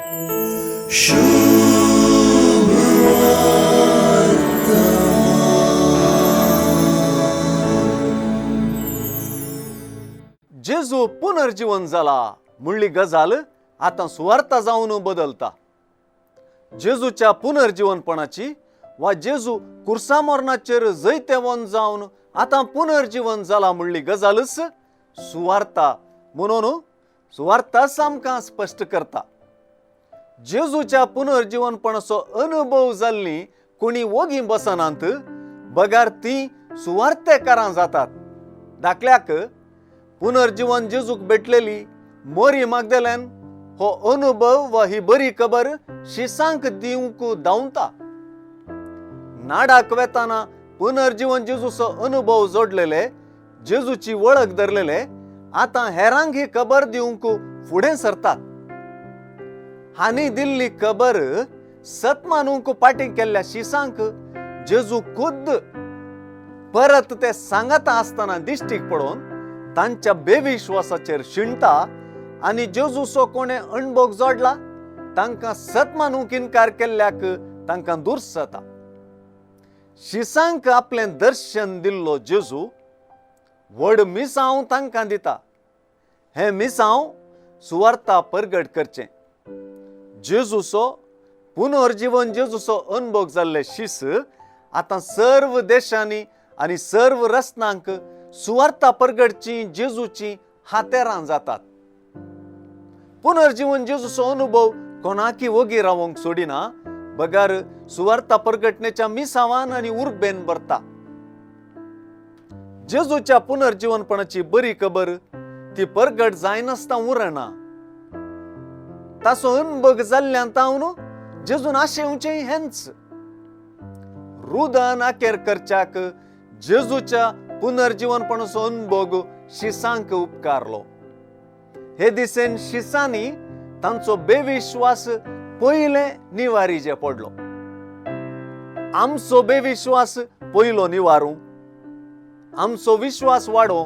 जेजू पुनर्जीवन जाला म्हणली गजाल आता सुवार्ता जाऊन बदलता. जेजूच्या पुनर्जीवनपणाची वा जेजू कुर्सा मरणाचेर जैतेवन जावन आता पुनर्जीवन जाला म्हणली गजालच सुवार्ता म्हणून सुवार्ता सामका स्पष्ट करता. जेजूच्या पुनर्जीवनपणाचो अनुभव जाल्ली कोणी वोगी बसनांत बगार ती सुवार्थेकारां जातात. दाखल्याक पुनर्जीवन जेजूक भेटलेली मोरी मागदलेन हो अनुभव वा ही बरी खबर शिसांक दिवंक दावता. नाडाक वेताना पुनर्जीवन जेजूचो अनुभव जोडलेले जेजूची वळख धरलेले आता हेरांक ही खबर दिवंक फुडें सरतात. हानी दिल्ली खबर सत मानूंक पाटी केल्ल्या शिसांक जेजू खुद्द परत ते सांगता आसतना दिश्टीक पडोवन तांच्या बेविश्वासाचेर शिणता आणि जेजूचो कोणे अणभव जोडला तांकां सत मानूंक इन्कार केल्ल्याक तांकां दुर्स जाता. शिसांक आपलें दर्शन दिल्लो जेजू व्हड मिसांव तांकां दिता. हे मिसांव सुवार्ता परगट करचें. जेजूचो पुनर्जीवन जेजूचो अनुभव जाल्ले शिस आता सर्व देशांनी आणि सर्व रस्त्यांक सुवार्ता परगटची जेजूची हातेरां जातात. पुनर्जीवन जेजूचो अनुभव कोणाकी वोगी रावंक सोडिना बगार सुवार्ता परगटणेच्या मिसावान आणि उर्बेन भरता. जेजूच्या पुनर्जीवनपणाची बरी खबर ती परगट जायनासता उरना. ताचो अनुभव जाल्ल्यान तावन जेजून आशेवचें हेंच. रुदन आखेर करच्याक जेजूच्या पुनर्जीवनपणाचो अनुभव शिसांक उपकारलो. हे दिसेन शिसांनी तांचो बेविश्वास पयले निवारीचे पडलो. आमचो बेविश्वास पयलो निवारू, आमचो विश्वास वाडो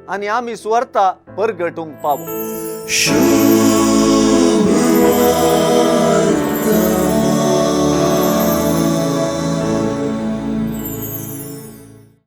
आणि आमी सुवार्ता परगटूंक पावो.